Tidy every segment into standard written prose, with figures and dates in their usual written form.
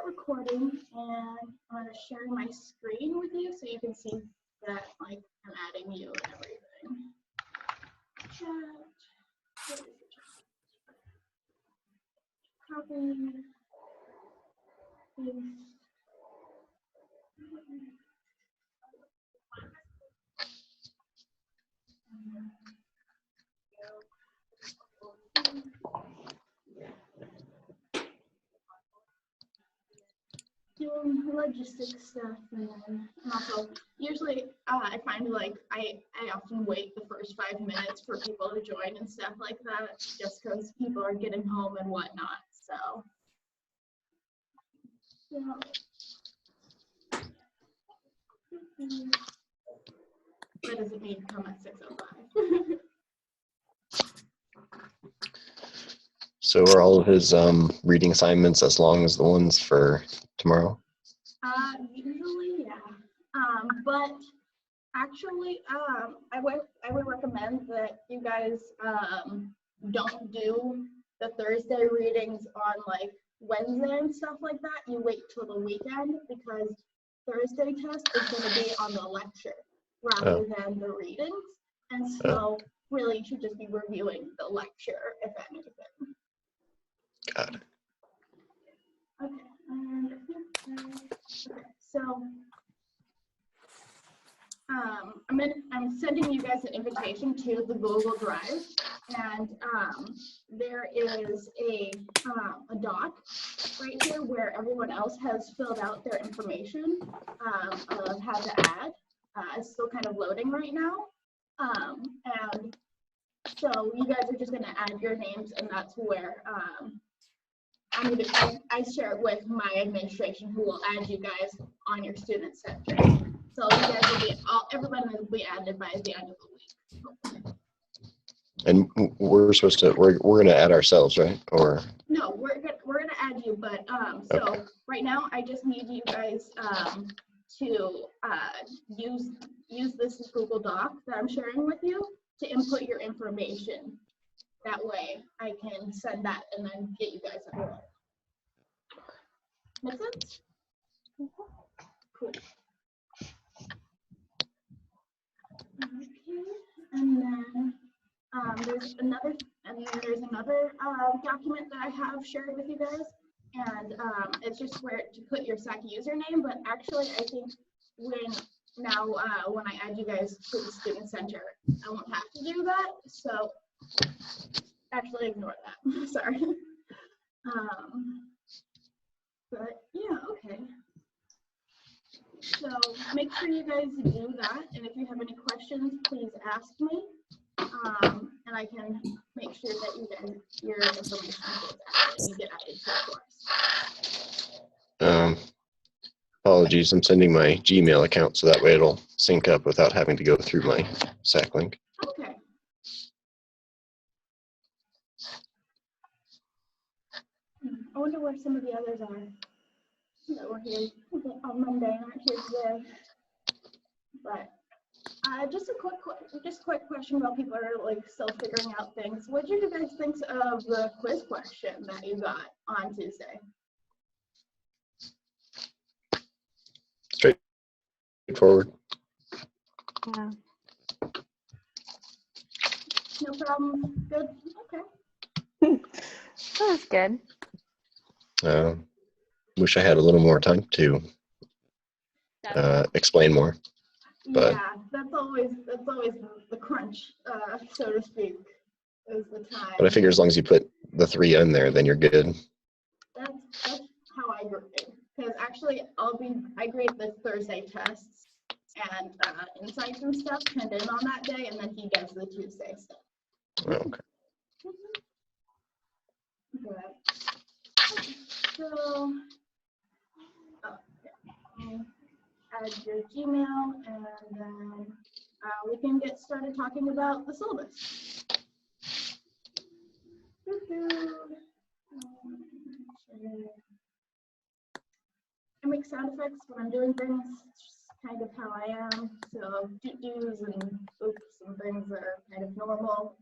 recording, and I'm going to share my screen with you so you can see that like I'm adding you and everything. Chat. Where is the chat? Copy. Paste. Doing logistics stuff, and also usually I find like I often wait the first 5 minutes for people to join and stuff like that, just because people are getting home and whatnot. So that doesn't mean come at 6:05. So are all of his reading assignments as long as the ones for tomorrow? Usually, yeah. But actually, I would recommend that you guys don't do the Thursday readings on like Wednesday and stuff like that. You wait till the weekend, because Thursday test is going to be on the lecture rather than the readings, and so really you should just be reviewing the lecture, if anything. Got it. Okay, and okay, so I'm sending you guys an invitation to the Google Drive, and there is a doc right here where everyone else has filled out their information of how to add. It's still kind of loading right now, and so you guys are just going to add your names, and that's where I share it with my administration, who will add you guys on your student center. So you guys will be everybody will be added by the end of the week. And we're supposed to we're gonna add ourselves, right? Or no, we're gonna add you, but so right now I just need you guys to use this Google Doc that I'm sharing with you to input your information. That way I can send that and then get you guys enrolled. Make sense? Cool. Okay, and then there's another document that I have shared with you guys, and it's just where to put your SAC username. But actually, I think when I add you guys to the student center, I won't have to do that. So actually, ignore that. Sorry. But yeah, okay. So make sure you guys do that, and if you have any questions, please ask me, and I can make sure that your information gets added and you get added to the course. Apologies, I'm sending my Gmail account so that way it'll sync up without having to go through my SAC link. Okay. I wonder where some of the others are that were here on Monday and aren't here today. But just a quick question while people are like still figuring out things. What did you guys think of the quiz question that you got on Tuesday? Straightforward. Yeah. No problem. Good. Okay. That was good. Wish I had a little more time to explain more. But yeah, that's always the crunch, so to speak, is the time. But I figure as long as you put the 3 in there, then you're good. That's how I grade. Because actually, I grade the Thursday tests and insights and stuff turned in on that day, and then he does the Tuesday stuff. Oh, okay. Good. So, add your Gmail, and then we can get started talking about the syllabus. I make sound effects when I'm doing things. It's just kind of how I am. So do's and oops and things are kind of normal.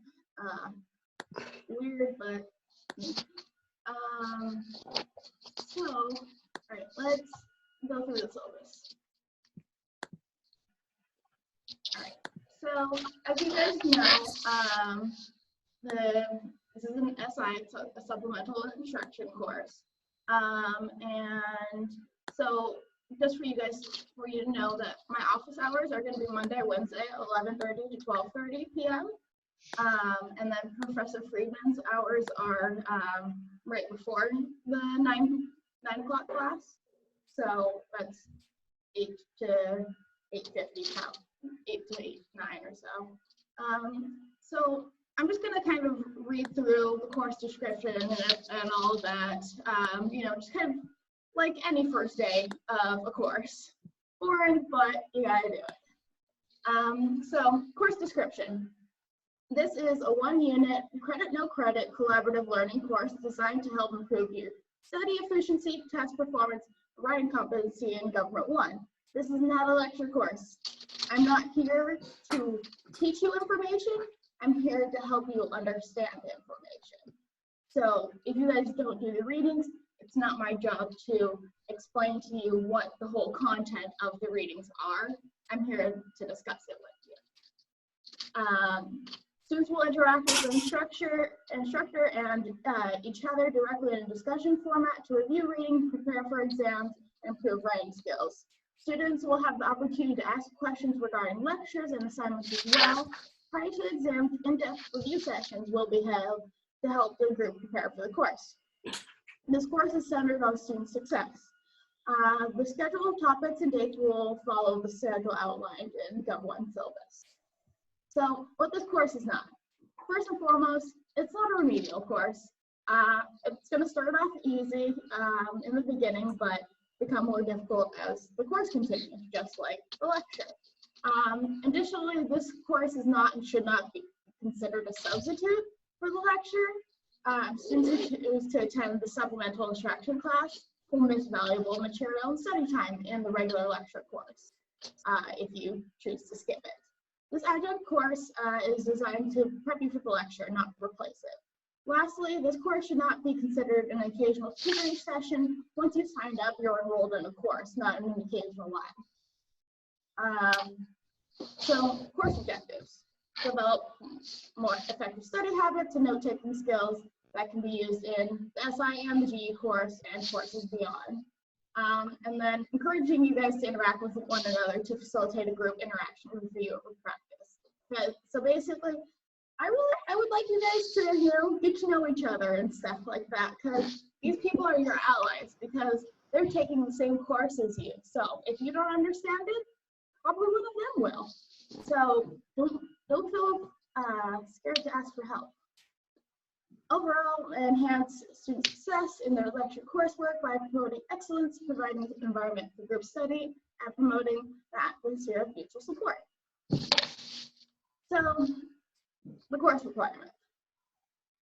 Weird, but so all right. let's go through the syllabus. All right. So as you guys know, this is an SI, it's a supplemental instruction course. And so just for you to know that my office hours are going to be Monday, Wednesday, 11:30 to 12:30 p.m. And then Professor Friedman's hours are right before the 9 o'clock class. So that's 8 to 8:50 now, 8 to 8:09 or so. So I'm just going to kind of read through the course description and all of that, just kind of like any first day of a course. Boring, but you gotta do it. So course description. This is a 1-unit, credit, no credit, collaborative learning course designed to help improve your study efficiency, test performance, writing competency in Govt 1. This is not a lecture course. I'm not here to teach you information. I'm here to help you understand the information. So if you guys don't do the readings, it's not my job to explain to you what the whole content of the readings are. I'm here to discuss it with you. Students will interact with the instructor and each other directly in a discussion format to review reading, prepare for exams, and improve writing skills. Students will have the opportunity to ask questions regarding lectures and assignments as well. Prior to exams, in-depth review sessions will be held to help the group prepare for the course. This course is centered on student success. The schedule of topics and dates will follow the schedule outlined in Govt 1 syllabus. So what this course is not. First and foremost, it's not a remedial course. It's going to start off easy in the beginning, but become more difficult as the course continues, just like the lecture. Additionally, this course is not and should not be considered a substitute for the lecture. Students who choose to attend the supplemental instruction class will miss valuable material and study time in the regular lecture course if you choose to skip it. This adjunct course is designed to prep you for the lecture, not replace it. Lastly, this course should not be considered an occasional tutoring session. Once you've signed up, you're enrolled in a course, not an occasional one. So, course objectives. Develop more effective study habits and note-taking skills that can be used in the SI and the GE course and courses beyond. And then encouraging you guys to interact with one another to facilitate a group interaction, review, or practice. So basically, I would like you guys to, get to know each other and stuff like that, because these people are your allies, because they're taking the same course as you. So if you don't understand it, probably one of them will. So don't feel scared to ask for help. Overall, enhance student success in their lecture coursework by promoting excellence, providing an environment for group study, and promoting the atmosphere of mutual support. So, the course requirement.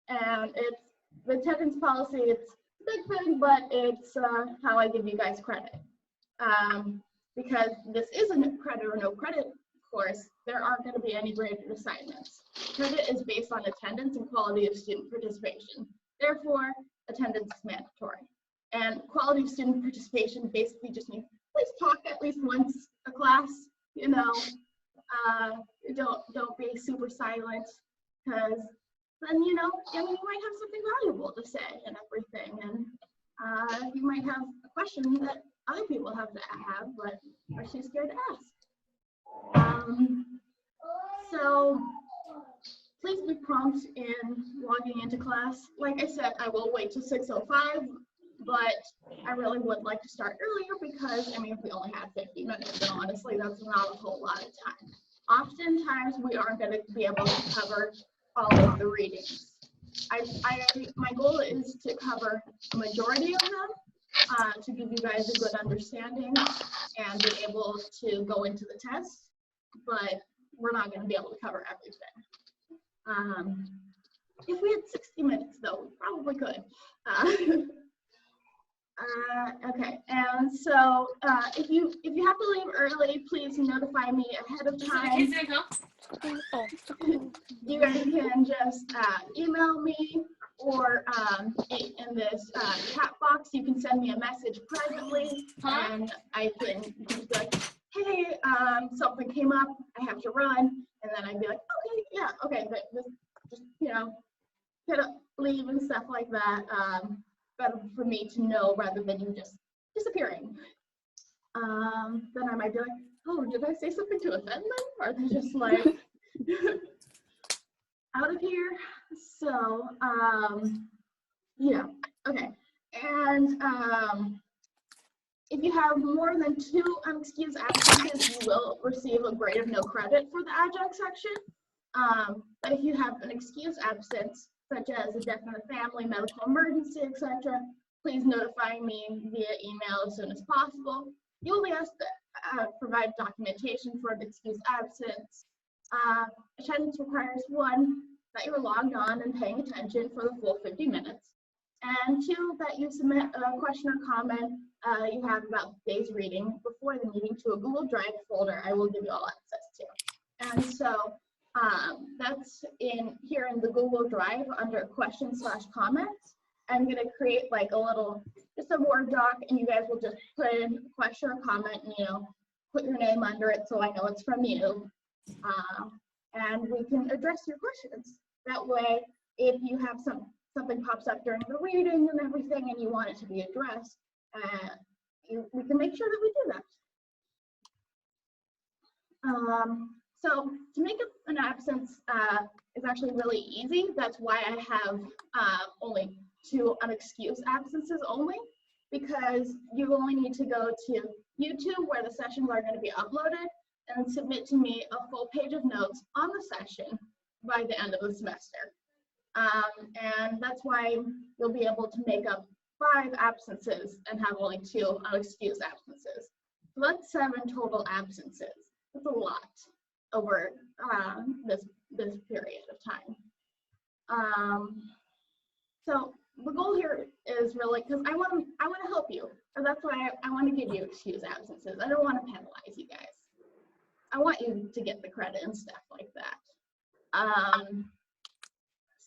And it's the attendance policy, it's a big thing, but it's how I give you guys credit. Because this isn't a credit or no credit course, there aren't going to be any graded assignments. Credit is based on attendance and quality of student participation. Therefore, attendance is mandatory. And quality of student participation basically just means please talk at least once a class, don't be super silent, because then, you might have something valuable to say and everything. And you might have a question that other people have, but are too scared to ask. So please be prompt in logging into class. Like I said, I will wait till 6:05, but I really would like to start earlier because, if we only have 50 minutes, and honestly, that's not a whole lot of time. Oftentimes, we aren't going to be able to cover all of the readings. My goal is to cover a majority of them, to give you guys a good understanding and be able to go into the test, but we're not going to be able to cover everything. If we had 60 minutes, though, we probably could. Okay, and so if you have to leave early, please notify me ahead of time. You guys can just email me or in this chat box, you can send me a message privately, and I can just be like, hey, something came up, I have to run, and then I'd be like, okay, yeah, okay, but just, you know, hit up, leave and stuff like that. Better for me to know rather than you just disappearing. Then I might be like, oh, did I say something to offend them? Or are they just like out of here? So, yeah, okay. And if you have more than 2 unexcused absences, you will receive a grade of no credit for the adjunct section. But if you have an excused absence, such as a death in the family, medical emergency, etc., please notify me via email as soon as possible. You will be asked to provide documentation for an excused absence. Attendance requires 1, that you are logged on and paying attention for the full 50 minutes, and 2, that you submit a question or comment you have about today's reading before the meeting to a Google Drive folder I will give you all access to. And so that's here in the Google Drive under questions/comments. I'm going to create like a little, just a Word doc, and you guys will just put in a question or comment and, you know, put your name under it so I know it's from you. And we can address your questions. That way, if you have something pops up during the reading and everything and you want it to be addressed, we can make sure that we do that. So to make an absence is actually really easy. That's why I have only 2 unexcused absences only, because you only need to go to YouTube where the sessions are going to be uploaded and submit to me a full page of notes on the session by the end of the semester. And that's why you'll be able to make up 5 absences and have only 2 unexcused absences. So that's 7 total absences. That's a lot over this period of time. So the goal here is really, because I want to help you, and that's why I want to give you excused absences. I don't want to penalize you guys. I want you to get the credit and stuff like that.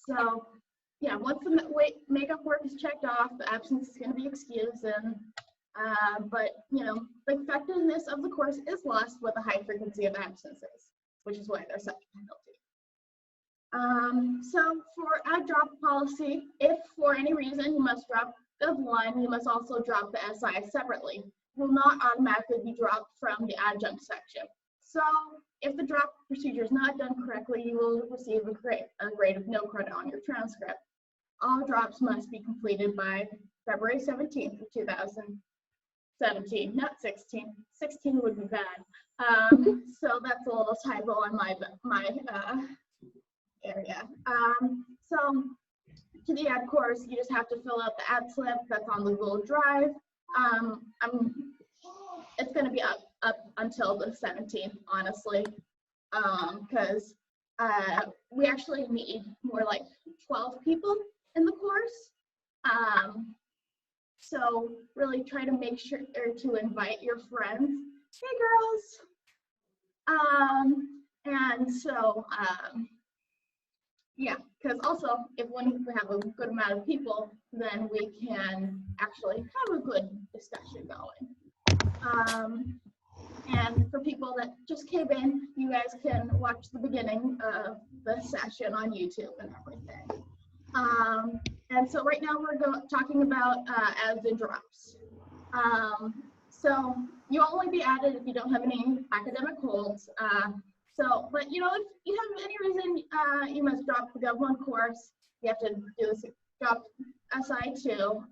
So yeah, once the makeup work is checked off, the absence is going to be excused, and but you know, the effectiveness of the course is lost with a high frequency of absences, which is why there's such a penalty. So for add drop policy, if for any reason you must drop Gov1, you must also drop the SI separately. It will not automatically be dropped from the adjunct section. So if the drop procedure is not done correctly, you will receive a grade of no credit on your transcript. All drops must be completed by February 17th of 2017, not 16. 16 would be bad. So that's a little typo on my area. So to the ad course, you just have to fill out the ad slip that's on the Google Drive. It's going to be up until the 17th, honestly, because we actually need more like 12 people in the course. So really try to make sure to invite your friends. Hey girls. And so yeah, because also if when we have a good amount of people, then we can actually have a good discussion going. And for people that just came in, you guys can watch the beginning of the session on YouTube and everything. And so right now we're talking about adds and drops. So you'll only be added if you don't have any academic holds. But you know, if you have any reason you must drop the Gov1 course, you have to do this, drop SI2.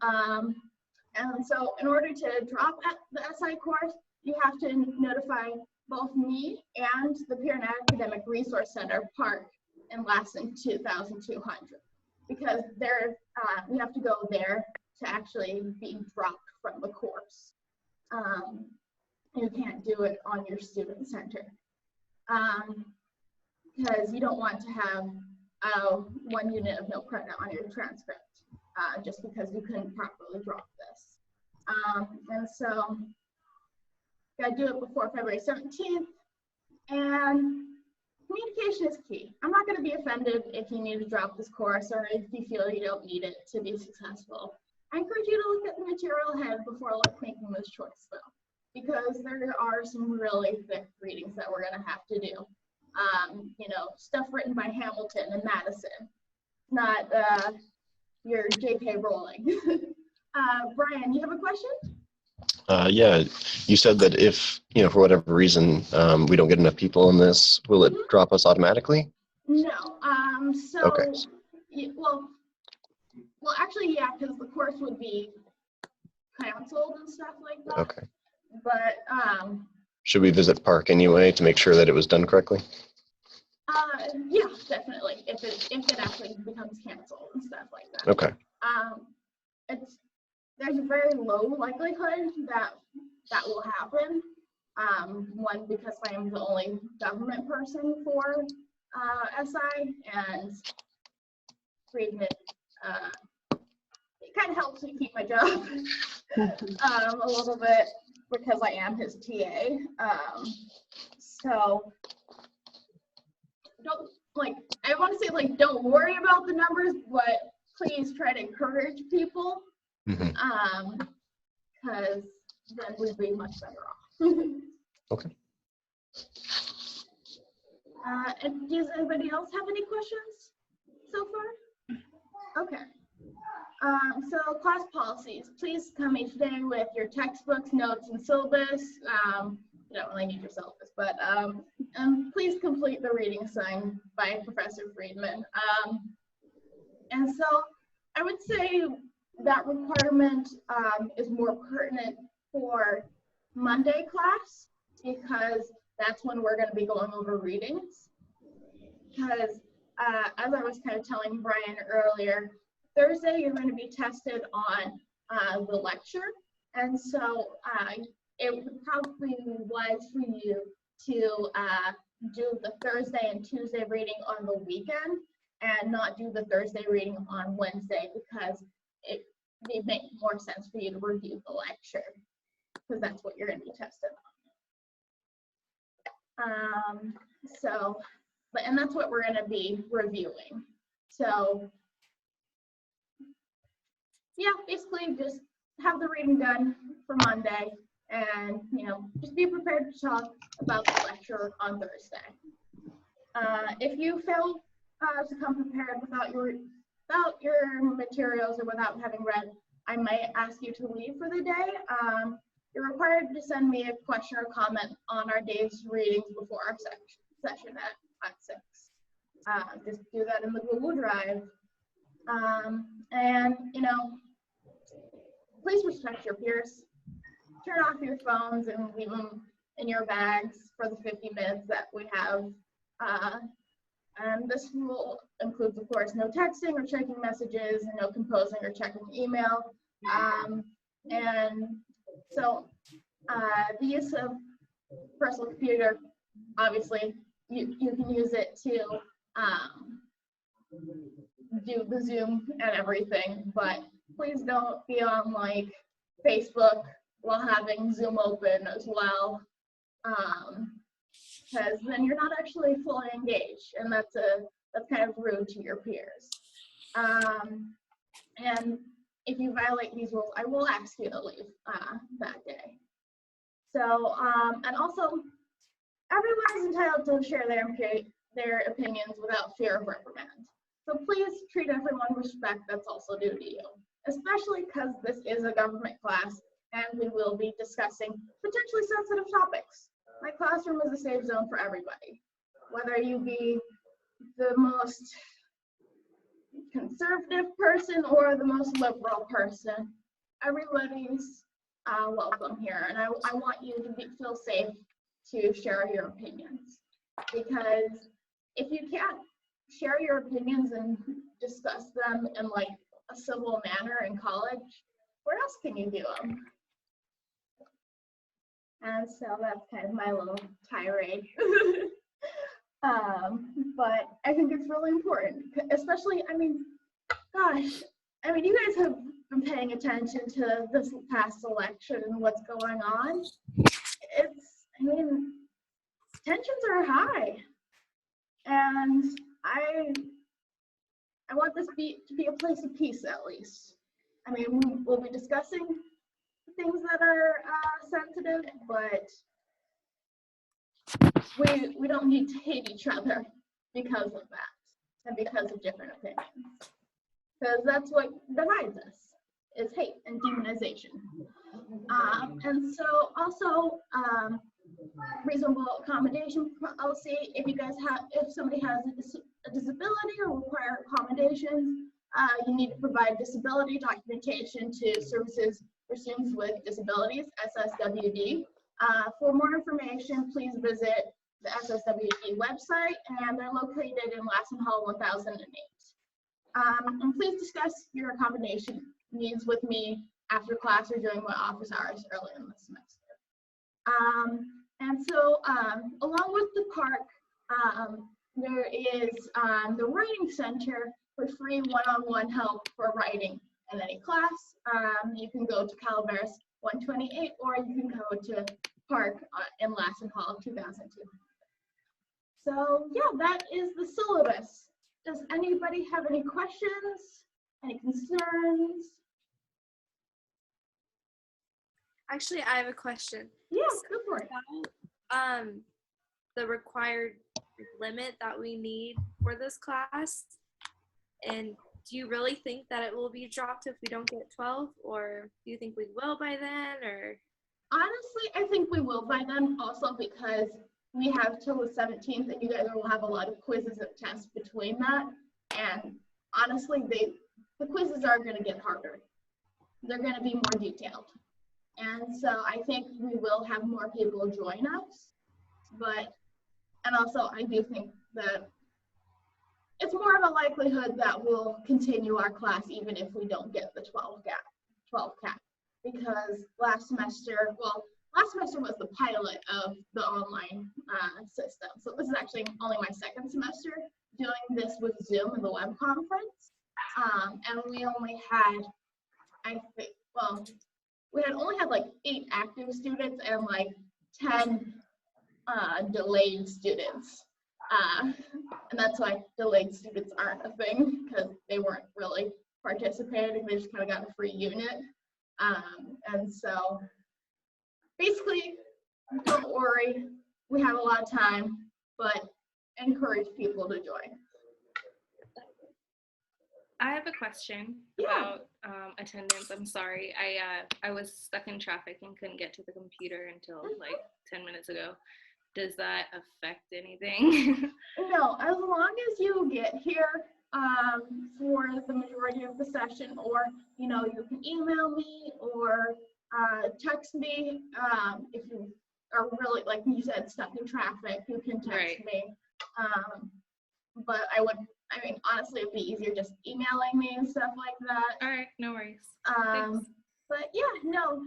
And so in order to drop the SI course, you have to notify both me and the Peer and Academic Resource Center, PARC, in Lassen 2200, because you have to go there to actually be dropped from the course. You can't do it on your student center, because you don't want to have 1 unit of no credit on your transcript just because you couldn't properly drop this. And so you gotta do it before February 17th. And communication is key. I'm not going to be offended if you need to drop this course or if you feel you don't need it to be successful. I encourage you to look at the material ahead before making this choice, though, because there are some really thick readings that we're going to have to do. You know, stuff written by Hamilton and Madison, not your J.K. Rowling. Brian, you have a question? Yeah, you said that if, you know, for whatever reason, we don't get enough people in this, will it drop us automatically? No. So, Okay. Well, actually, yeah, because the course would be canceled and stuff like that. Okay. But should we visit Park anyway to make sure that it was done correctly? yeah, definitely. If it actually becomes canceled and stuff like that. Okay. There's a very low likelihood that will happen. One, because I am the only government person for SI, and Friedman, it kind of helps me keep my job a little bit because I am his TA. So I want to say don't worry about the numbers, but please try to encourage people, because then we'd be much better off. Okay. And does anybody else have any questions so far? Okay. So class policies, please come each day with your textbooks, notes, and syllabus. You don't really need your syllabus, but please complete the reading assigned by Professor Friedman. And so I would say that requirement is more pertinent for Monday class, because that's when we're going to be going over readings. Because as I was kind of telling Brian earlier, Thursday you're going to be tested on the lecture, and so it would probably be wise for you to do the Thursday and Tuesday reading on the weekend and not do the Thursday reading on Wednesday, because it make more sense for you to review the lecture, because that's what you're going to be tested on. And that's what we're going to be reviewing. So yeah, basically just have the reading done for Monday, and just be prepared to talk about the lecture on Thursday. If you fail to come prepared without your materials or without having read, I might ask you to leave for the day. You're required to send me a question or comment on our day's readings before our session at 6. Just do that in the Google Drive. And please respect your peers. Turn off your phones and leave them in your bags for the 50 minutes that we have. And this will include, of course, no texting or checking messages, and no composing or checking email. And so the use of personal computer, obviously, you can use it to do the Zoom and everything, but please don't be on Facebook while having Zoom open as well, because then you're not actually fully engaged, and that's kind of rude to your peers. And if you violate these rules, I will ask you to leave that day. So, and also, everyone is entitled to share their opinions without fear of reprimand. So please treat everyone with respect that's also due to you, especially because this is a government class and we will be discussing potentially sensitive topics. My classroom is a safe zone for everybody, whether you be the most conservative person or the most liberal person. Everybody's welcome here, and I want you to feel safe to share your opinions, because if you can't share your opinions and discuss them in a civil manner in college, where else can you do them? And so that's kind of my little tirade. But I think it's really important, especially, gosh, you guys have been paying attention to this past election and what's going on. Tensions are high. And I want this to be a place of peace, at least. I mean, we'll be discussing things that are sensitive, but we don't need to hate each other because of that and because of different opinions. Because that's what divides us, is hate and demonization. And so also reasonable accommodation policy. If somebody has a disability or require accommodations, you need to provide disability documentation to Services for Students with Disabilities, SSWD. For more information, please visit the SSWD website, and they're located in Lassen Hall 1008. And please discuss your accommodation needs with me after class or during my office hours early in the semester. And so along with the park, there is the Writing Center for free one-on-one help for writing in any class. You can go to Calaveras 128, or you can go to Park in Lassen Hall 2002. So yeah, that is the syllabus. Does anybody have any questions, any concerns? Actually, I have a question. Yeah, go for it. The required limit that we need for this class, and do you really think that it will be dropped if we don't get 12, or do you think we will by then, or? Honestly, I think we will by then, also because we have till the 17th, and you guys will have a lot of quizzes and tests between that. And honestly, the quizzes are going to get harder. They're going to be more detailed. And so I think we will have more people join us. And also I do think that it's more of a likelihood that we'll continue our class even if we don't get the 12 cap. Because last semester was the pilot of the online system. So this is actually only my second semester doing this with Zoom and the web conference. And we only had, we only had like 8 active students and like 10 delayed students. And that's why delayed students aren't a thing, because they weren't really participating. They just kind of got a free unit. And so basically, don't worry, we have a lot of time, but encourage people to join. I have a question about attendance. I'm sorry. I was stuck in traffic and couldn't get to the computer until like 10 minutes ago. Does that affect anything? No, as long as you get here for the majority of the session, or you can email me or text me if you are really, like you said, stuck in traffic. You can text me. But honestly, it'd be easier just emailing me and stuff like that. All right, no worries. But yeah, no.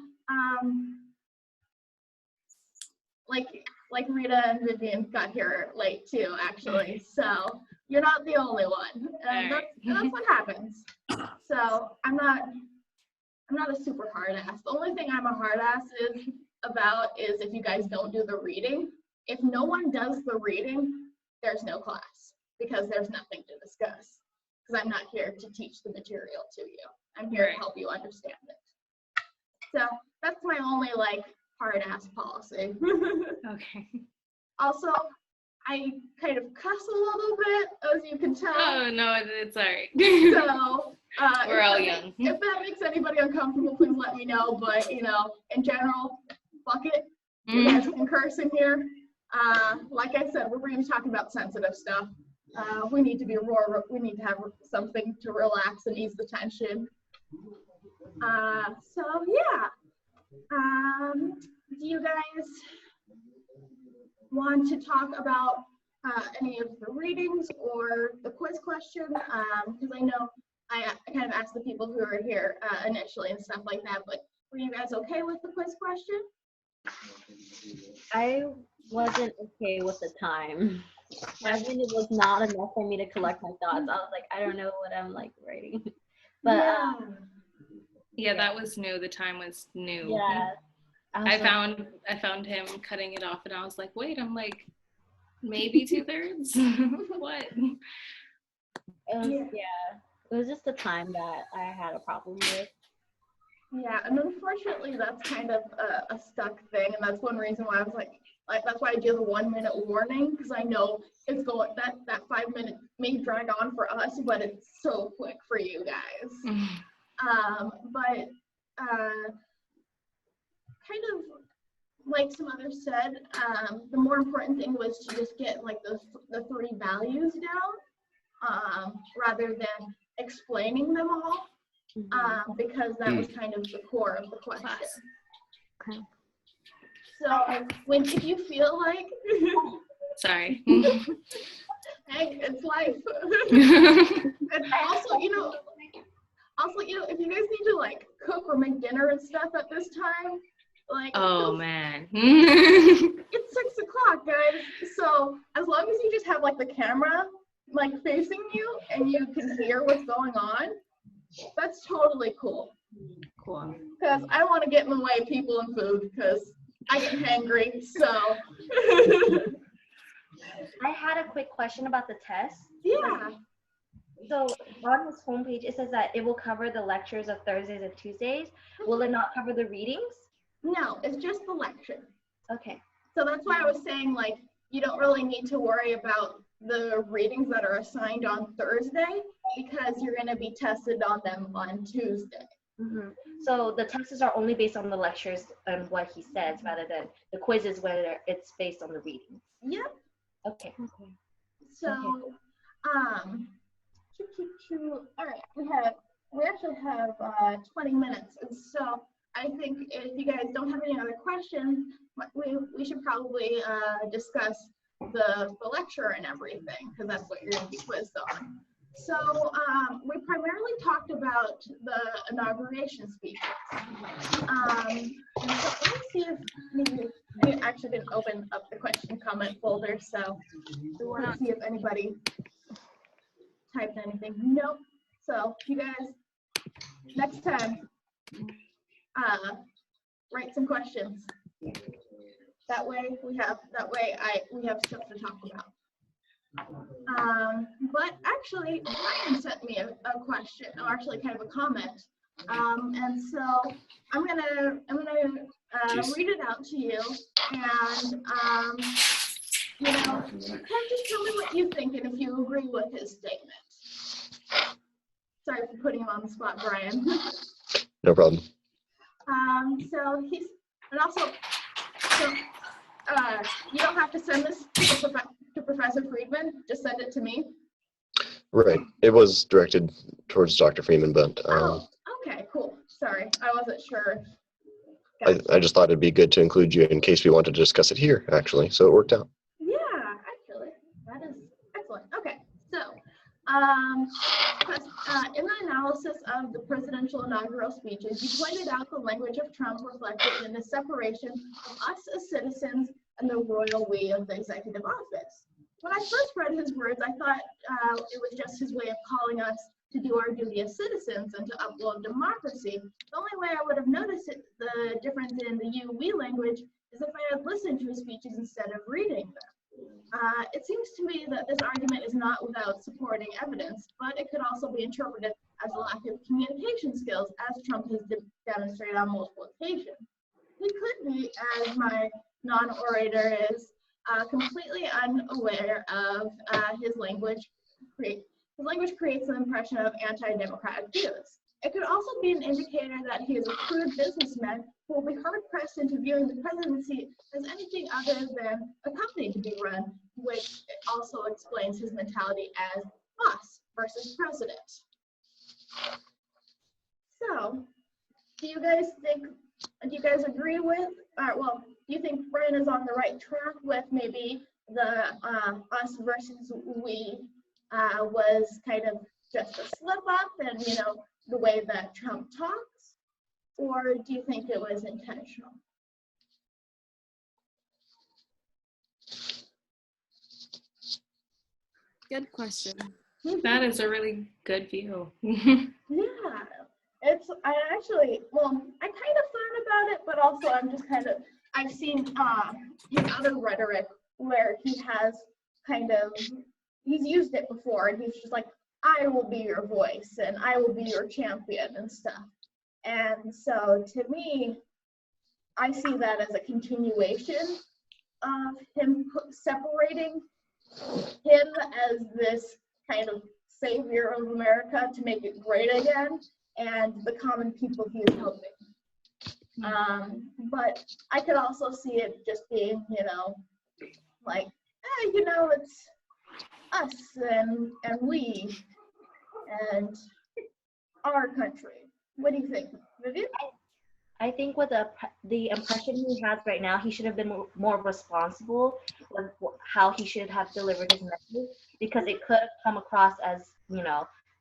Like Rita and Vivian got here late too, actually. So you're not the only one. And that's what happens. So I'm not a super hard ass. The only thing I'm a hard ass is if you guys don't do the reading. If no one does the reading, there's no class, because there's nothing to discuss. Because I'm not here to teach the material to you. I'm here to help you understand it. So that's my only hard ass policy. Okay. Also, I kind of cuss a little bit, as you can tell. Oh no, it's all right. So we're all young. If that makes anybody uncomfortable, please let me know. But in general, fuck it. You guys can curse in here. Like I said, we're going to be talking about sensitive stuff. We need to have something to relax and ease the tension. So yeah. Do you guys want to talk about any of the readings or the quiz question? Because I know I kind of asked the people who were here initially and stuff like that, but were you guys okay with the quiz question? I wasn't okay with the time. I mean, it was not enough for me to collect my thoughts. I was like, I don't know what I'm writing. But yeah, that was new. The time was new. Yeah. I found him cutting it off, and I was like, wait, I'm like maybe 2/3. What? Yeah, it was just the time that I had a problem with. Yeah, and unfortunately, that's kind of a stuck thing, and that's one reason why I was like that's why I do the 1 minute warning, because I know it's going that 5 minutes may drag on for us, but it's so quick for you guys. But kind of like some others said, the more important thing was to just get like the 3 values down, rather than explaining them all. Because that was kind of the core of the question. Okay. So if you feel like, Sorry. hey, it's life. And also, if you guys need to like cook or make dinner and stuff at this time, like, Oh man. it's 6 o'clock, guys. So as long as you just have like the camera like facing you and you can hear what's going on, that's totally cool. Cool. Because I want to get in the way of people and food because I get hangry. So I had a quick question about the test. yeah. So on this homepage, it says that it will cover the lectures of Thursdays and Tuesdays. Will it not cover the readings? No, it's just the lecture. Okay. So that's why I was saying, like, you don't really need to worry about the readings that are assigned on Thursday because you're going to be tested on them on Tuesday. So the tests are only based on the lectures and what he says rather than the quizzes whether it's based on the readings. Yep. Okay. So, all right, we actually have 20 minutes. And so I think if you guys don't have any other questions, we should probably discuss the lecture and everything, because that's what you're going to be quizzed on. So we primarily talked about the inauguration speeches. And so let me see if maybe I actually didn't open up the question comment folder, so let's see if anybody typed anything. Nope. So you guys, next time, write some questions. That way we have stuff to talk about. But actually, Ryan sent me a question, or actually kind of a comment. And so I'm gonna read it out to you, and kind of just tell me what you think and if you agree with his statement. Sorry for putting him on the spot, Brian. No problem. So you don't have to send this to Professor Friedman, just send it to me. Right. It was directed towards Dr. Freeman, but Okay, cool. Sorry, I wasn't sure. I just thought it'd be good to include you in case we wanted to discuss it here, actually. So it worked out. Yeah, actually, that is excellent. Okay, so in the analysis of the presidential inaugural speeches, you pointed out the language of Trump reflected in the separation of us as citizens and the royal we of the executive office. When I first read his words, I thought it was just his way of calling us to do our duty as citizens and to uphold democracy. The only way I would have noticed the difference in the you-we language is if I had listened to his speeches instead of reading them. It seems to me that this argument is not without supporting evidence, but it could also be interpreted as a lack of communication skills, as Trump has demonstrated on multiple occasions. He could be, as my non-orator is, completely unaware of his language. His language creates an impression of anti-democratic views. It could also be an indicator that he is a crude businessman who will be hard-pressed into viewing the presidency as anything other than a company to be run, which also explains his mentality as boss versus president. So, do you guys agree with, do you think Brian is on the right track with maybe the us versus we was kind of just a slip up and, the way that Trump talks? Or do you think it was intentional? Good question. That is a really good view. Yeah, I kind of thought about it, but also I've seen his other rhetoric where he has he's used it before, and he's just like, I will be your voice and I will be your champion and stuff. And so to me, I see that as a continuation of him separating him as this kind of savior of America to make it great again, and the common people he is helping. But I could also see it just being, like, it's us and we and our country. What do you think, Vivian? I think with the impression he has right now, he should have been more responsible with how he should have delivered his message, because it could have come across as,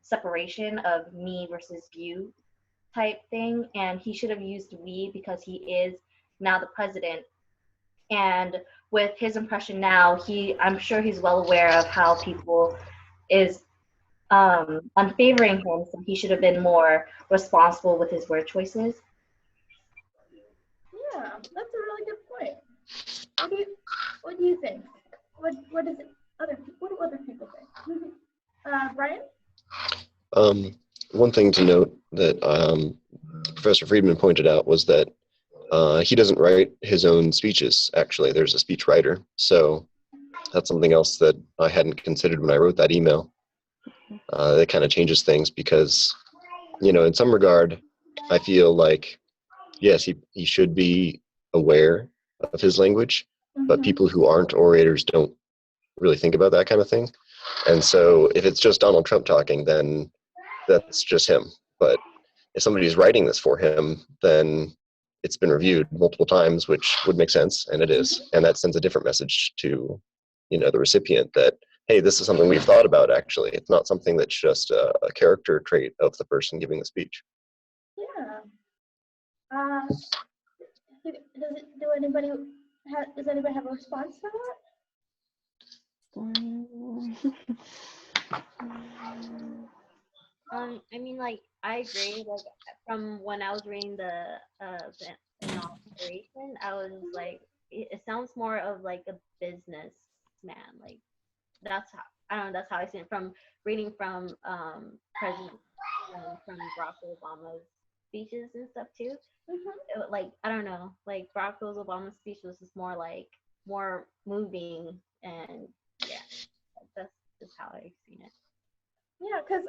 separation of me versus you type thing. And he should have used we because he is now the president. And with his impression now, I'm sure he's well aware of how people is unfavoring him, so he should have been more responsible with his word choices. Yeah, that's a really good point. What do you think? What do other people think? Brian? One thing to note that Professor Friedman pointed out was that he doesn't write his own speeches. Actually, there's a speech writer. So that's something else that I hadn't considered when I wrote that email. That kind of changes things because, in some regard, I feel like, yes, he should be aware of his language, but people who aren't orators don't really think about that kind of thing. And so if it's just Donald Trump talking, then that's just him. But if somebody's writing this for him, then it's been reviewed multiple times, which would make sense, and it is. And that sends a different message to, the recipient that, hey, this is something we've thought about, actually. It's not something that's just a character trait of the person giving the speech. Yeah. Does anybody have a response to that? I mean, like, I agree. Like, from when I was reading the inauguration, I was like, it sounds more of like a businessman. Like, that's how I see it from reading from President from Barack Obama's speeches and stuff too. Like, I don't know, like Barack Obama's speech was just more moving, and yeah, that's just how I've seen it. Yeah, because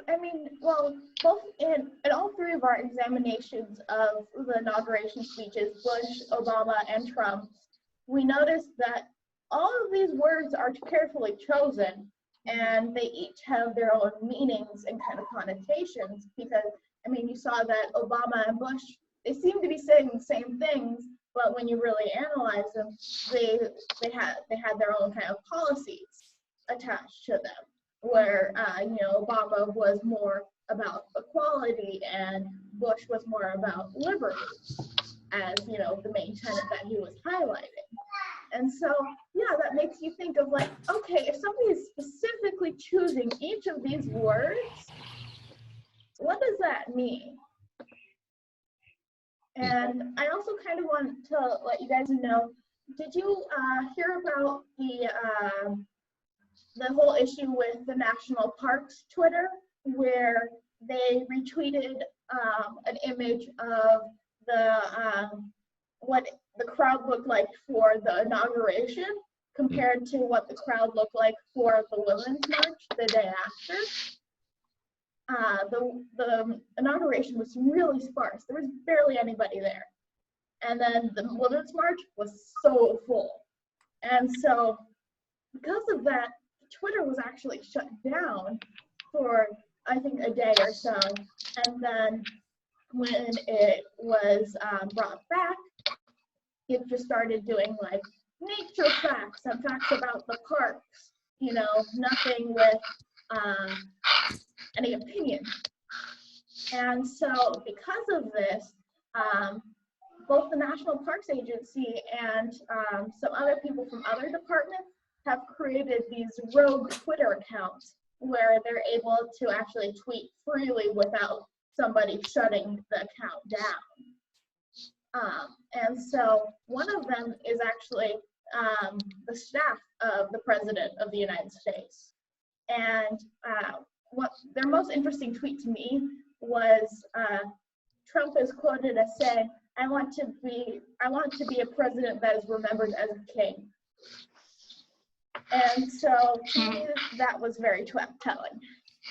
both in all three of our examinations of the inauguration speeches, Bush, Obama, and Trump, we noticed that all of these words are carefully chosen, and they each have their own meanings and kind of connotations. Because you saw that Obama and Bush, they seem to be saying the same things, but when you really analyze them, they had their own kind of policies attached to them. Where Obama was more about equality and Bush was more about liberty, as the main tenet that he was highlighting. And so, yeah, that makes you think of like, okay, if somebody is specifically choosing each of these words, what does that mean? And I also kind of want to let you guys know, did you hear about the whole issue with the National Parks Twitter, where they retweeted an image of what the crowd looked like for the inauguration compared to what the crowd looked like for the Women's March the day after? The inauguration was really sparse. There was barely anybody there. And then the Women's March was so full. And so because of that, Twitter was actually shut down for, I think, a day or so. And then when it was brought back, it just started doing like nature facts and facts about the parks, nothing with any opinion. And so because of this, both the National Parks Agency and some other people from other departments have created these rogue Twitter accounts where they're able to actually tweet freely without somebody shutting the account down. And so one of them is actually the staff of the President of the United States. And what their most interesting tweet to me was Trump is quoted as saying, I want to be a president that is remembered as a king. And so to me, that was very telling,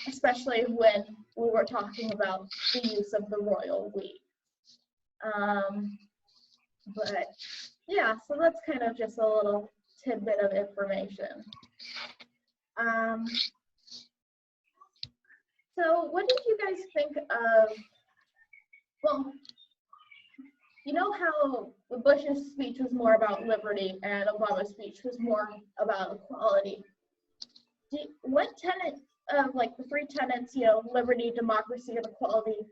especially when we were talking about the use of the royal we. But yeah, so that's kind of just a little tidbit of information. So what did you guys think of, well, you know how Bush's speech was more about liberty and Obama's speech was more about equality? What tenet of like the three tenets, you know, liberty, democracy, and equality,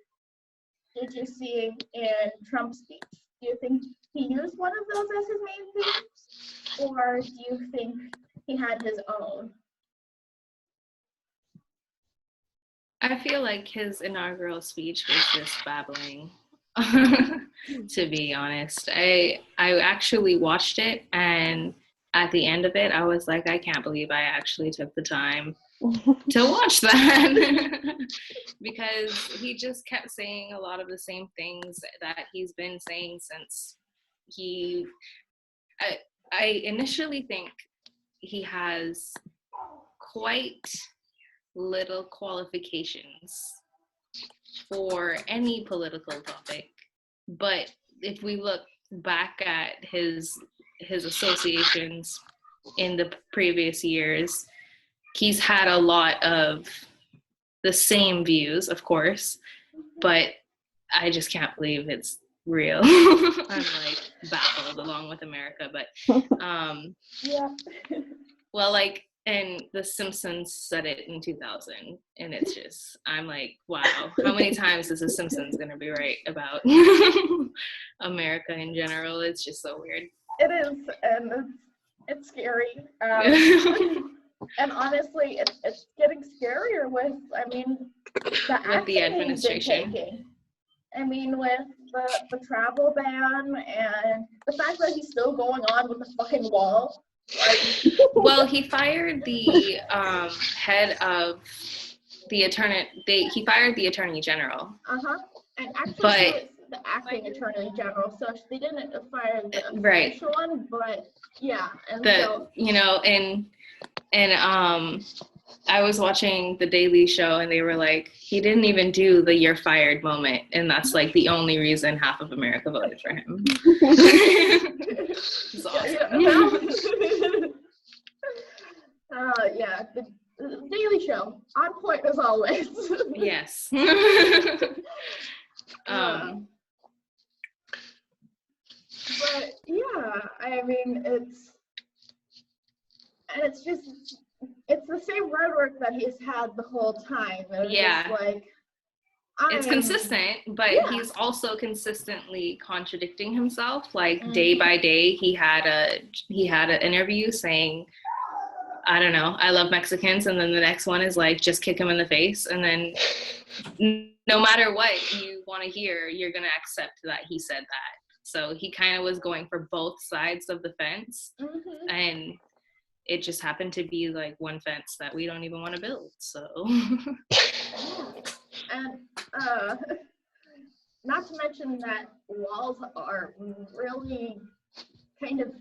did you see in Trump's speech? Do you think he used one of those as his main themes? Or do you think he had his own? I feel like his inaugural speech was just babbling, to be honest. I actually watched it, and at the end of it, I was like, I can't believe I actually took the time to watch that. Because he just kept saying a lot of the same things that he's been saying since I initially think he has quite little qualifications for any political topic. But if we look back at his associations in the previous years, he's had a lot of the same views, of course, but I just can't believe it's real. I'm like baffled along with America, but Yeah. well, like, and The Simpsons said it in 2000, and it's just, I'm like, wow, how many times is The Simpsons gonna be right about America in general? It's just so weird. It is, and it's scary. And honestly, it's getting scarier with, I mean, the action the administration. he's been taking. I mean, with the travel ban and the fact that he's still going on with the fucking wall. Like, well, he fired the head of the attorney. He fired the attorney general. And actually, but it's the acting attorney general, so they didn't fire the right. official one, but yeah. And so, you know, and I was watching The Daily Show, and they were like, he didn't even do the "you're fired" moment, and that's like the only reason half of America voted for him. It's awesome. Yeah, the Daily Show, on point as always. Yes. But yeah, I mean, it's the same rhetoric that he's had the whole time. Yeah. Just like, it's consistent, but yeah. He's also consistently contradicting himself. Like day by day, he had an interview saying, I don't know, I love Mexicans, and then the next one is like, just kick him in the face, and then no matter what you want to hear, you're gonna accept that he said that. So he kind of was going for both sides of the fence, and it just happened to be like one fence that we don't even want to build. So. And not to mention that walls are really kind of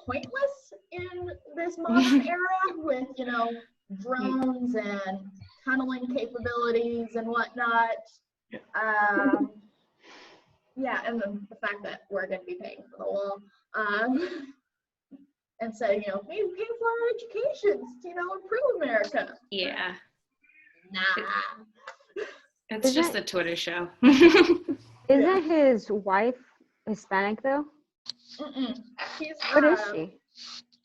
pointless in this modern era with, you know, drones and tunneling capabilities and whatnot. Yeah, and then the fact that we're going to be paying for the wall. And so, you know, maybe pay for our education to, you know, improve America. Yeah. Nah. It's just a Twitter show. Isn't his wife Hispanic though? What is she?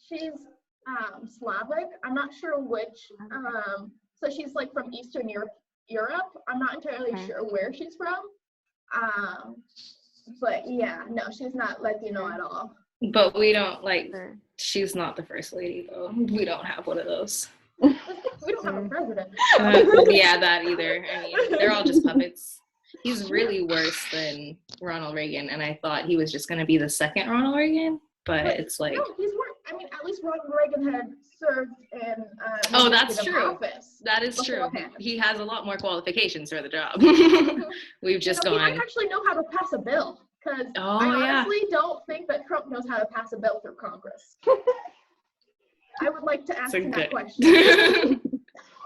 She's Slavic. I'm not sure which. So she's like from Eastern Europe. I'm not entirely sure where she's from. But yeah, no, she's not Latino at all. But we don't she's not the first lady though. We don't have one of those. We don't have a president. Yeah, that either. I mean, they're all just puppets. He's really worse than Ronald Reagan, and I thought he was just going to be the second Ronald Reagan. but it's like, No, he's worked. I mean, at least Ronald Reagan had served in. Oh, that's executive true. Office that is true. beforehand. He has a lot more qualifications for the job. We've just He might gone, actually know how to pass a bill, because oh I yeah. honestly don't think that Trump knows how to pass a bill through Congress. I would like to ask So him that good. question.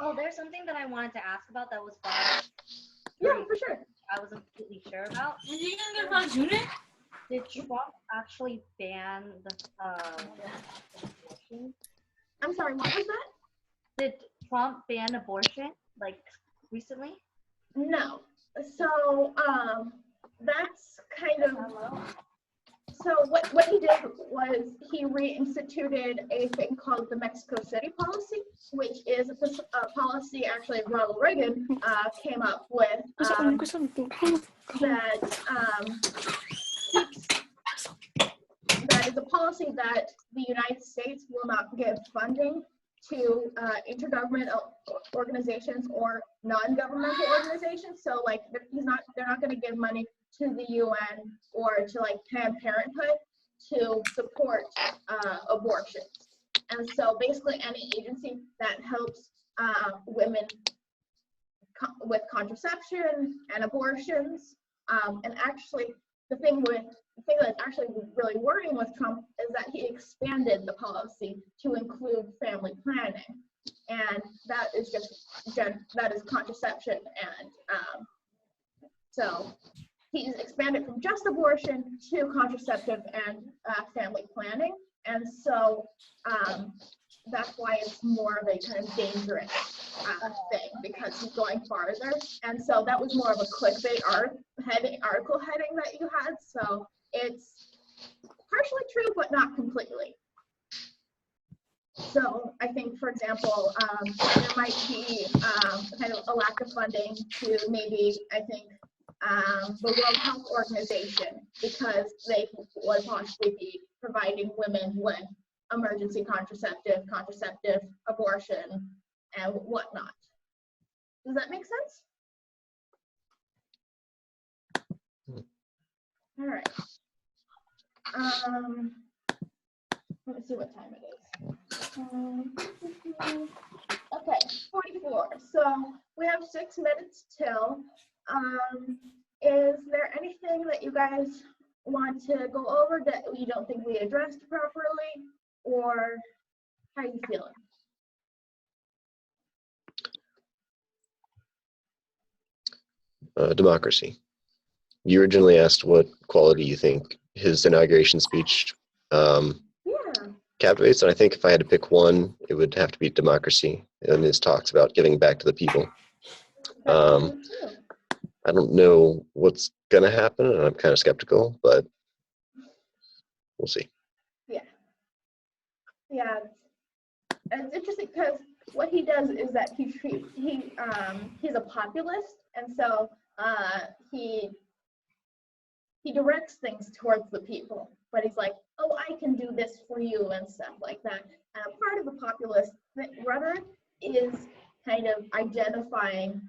Oh, there's something that I wanted to ask about that was brought up. Yeah, for sure. I wasn't completely sure about. June? Did Trump actually ban the abortion? I'm sorry, what was that? Did Trump ban abortion like recently? No. So, that's kind of, so what he did was he reinstituted a thing called the Mexico City policy, which is a policy actually Ronald Reagan came up with that is a policy that the United States will not give funding to intergovernmental organizations or non-governmental organizations. So like they're not going to give money to the UN or to like Planned Parenthood to support abortions. And so basically any agency that helps women with contraception and abortions, and actually the thing that's actually really worrying with Trump is that he expanded the policy to include family planning, and that is contraception, and so he's expanded from just abortion to contraceptive and family planning, and so that's why it's more of a kind of dangerous thing, because he's going farther. And so that was more of a clickbait article heading that you had. So it's partially true, but not completely. So I think, for example, there might be kind of a lack of funding to maybe, I think, the World Health Organization, because they would possibly be providing women with emergency contraceptive, abortion, and whatnot. Does that make sense? All right. Let me see what time it is. Okay, 44. So we have 6 minutes till. Is there anything that you guys want to go over that you don't think we addressed properly, or how are you feeling? Democracy. You originally asked what quality you think his inauguration speech captivates, and I think if I had to pick one, it would have to be democracy and his talks about giving back to the people. I don't know what's going to happen, and I'm kind of skeptical, but we'll see. Yeah, it's interesting because what he does is that he's a populist, and so he directs things towards the people, but he's like, oh, I can do this for you and stuff like that. And part of the populist rhetoric is kind of identifying,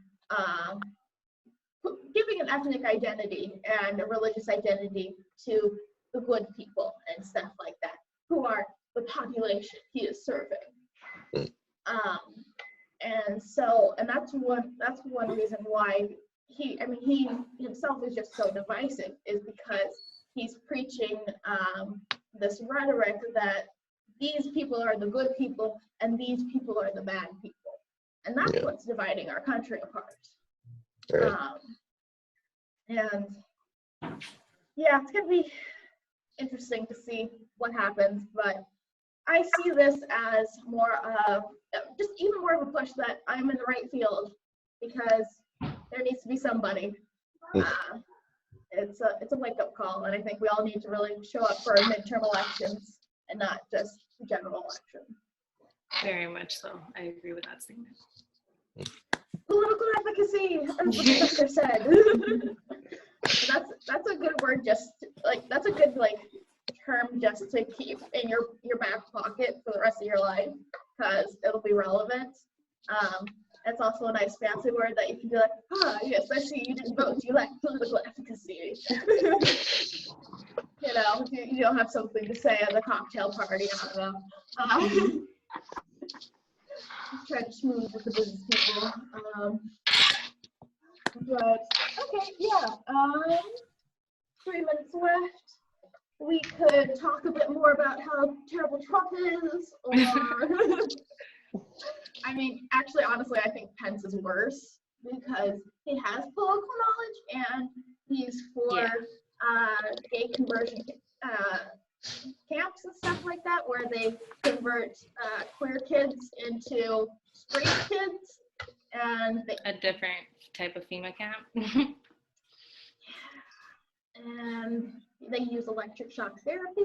giving an ethnic identity and a religious identity to the good people and stuff like that, who are the population he is serving. And that's one reason why he himself is just so divisive, is because he's preaching this rhetoric that these people are the good people and these people are the bad people, and that's what's dividing our country apart. Right. And yeah, it's gonna be interesting to see what happens, but I see this as more of just even more of a push that I'm in the right field, because there needs to be somebody. It's a wake-up call, and I think we all need to really show up for midterm elections and not just the general election. Very much so. I agree with that statement. Political advocacy, as the professor said. That's a good word, that's a good term just to keep in your back pocket for the rest of your life, because it'll be relevant. It's also a nice fancy word that you can be like, yes, I see you didn't vote, you lack political efficacy. You know, you don't have something to say at the cocktail party. I don't know. Try to schmooze with the business people. But okay, yeah. 3 minutes left. We could talk a bit more about how terrible Trump is, or I mean, actually, honestly, I think Pence is worse because he has political knowledge and he's for gay conversion camps and stuff like that, where they convert queer kids into straight kids, and A different type of FEMA camp. and they use electric shock therapy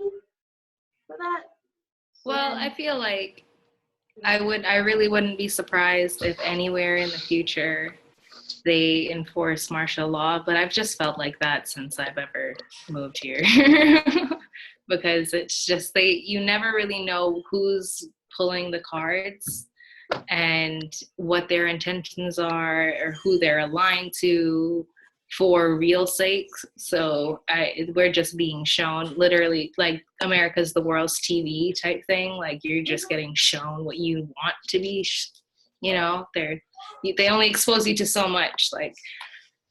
for that. Well, And- I feel like I really wouldn't be surprised if anywhere in the future they enforce martial law, but I've just felt like that since I've ever moved here. Because it's just you never really know who's pulling the cards and what their intentions are or who they're aligned to for real sake. So we're just being shown, literally, like America's the world's TV type thing. Like you're just getting shown what you want to be, you know, they only expose you to so much. Like,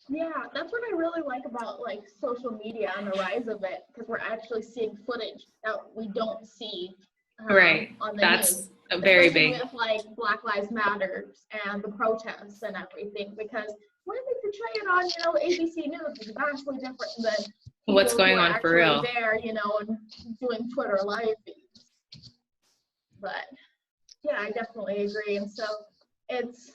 yeah, that's what I really like about like social media and the rise of it, because we're actually seeing footage that we don't see right. on the That's news. very Especially big. with like Black Lives Matter and the protests and everything, because when they portray it on, you know, ABC News is vastly different than What's people going who are on for real. there, you know, and doing Twitter live feeds. But yeah, I definitely agree. And so it's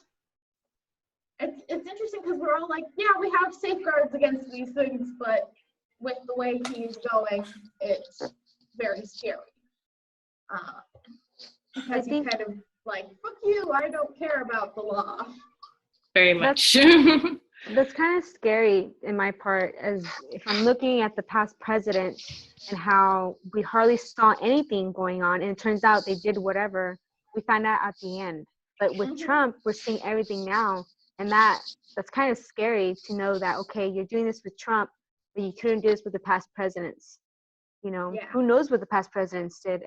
interesting because we're all like, yeah, we have safeguards against these things, but with the way he's going, it's very scary. Because he's kind of like, fuck you, I don't care about the law. Very much. That's kind of scary in my part, as if I'm looking at the past president and how we hardly saw anything going on, and it turns out they did whatever. We find out at the end. But with Trump, we're seeing everything now, and that's kind of scary to know that, okay, you're doing this with Trump, but you couldn't do this with the past presidents. You know, who knows what the past presidents did,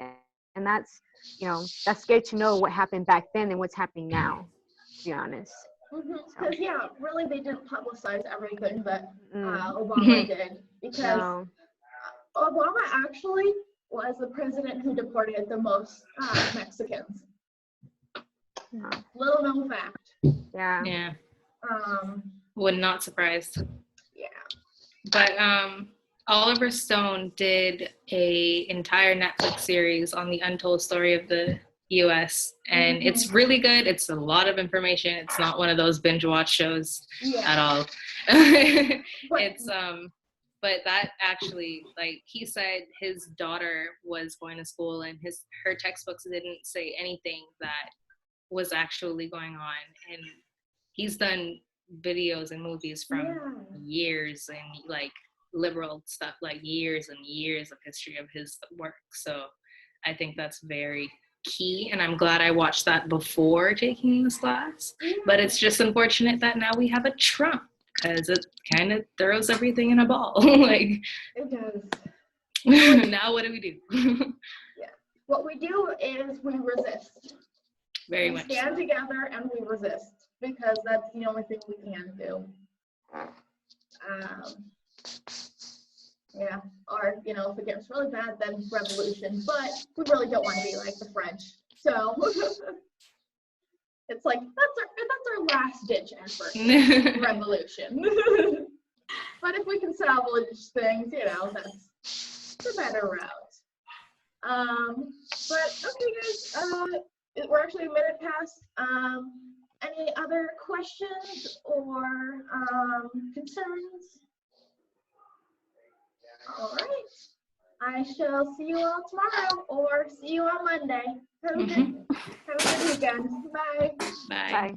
and that's, you know, that's scary to know what happened back then and what's happening now, to be honest. Because yeah, really, they didn't publicize everything that Obama did, because Obama actually was the president who deported the most Mexicans. Little known fact. Yeah. Would not surprise. Yeah. But Oliver Stone did a entire Netflix series on the untold story of the U.S. and it's really good. It's a lot of information. It's not one of those binge watch shows at all. It's but that actually, like he said, his daughter was going to school and her textbooks didn't say anything that was actually going on, and he's done videos and movies from years and like liberal stuff, like years and years of history of his work. So I think that's very key, and I'm glad I watched that before taking this class. But it's just unfortunate that now we have a Trump, because it kind of throws everything in a ball. Like, it does. Now what do we do? What we do is we resist. Very we much stand together and we resist, because that's the only thing we can do. Yeah, or, you know, if it gets really bad, then revolution. But we really don't want to be like the French. So it's like, that's our last ditch effort, revolution. But if we can salvage things, you know, that's the better route. But okay, guys, we're actually a minute past. Any other questions or concerns? All right. I shall see you all tomorrow, or see you on Monday. Have a good weekend. Bye. Bye. Bye.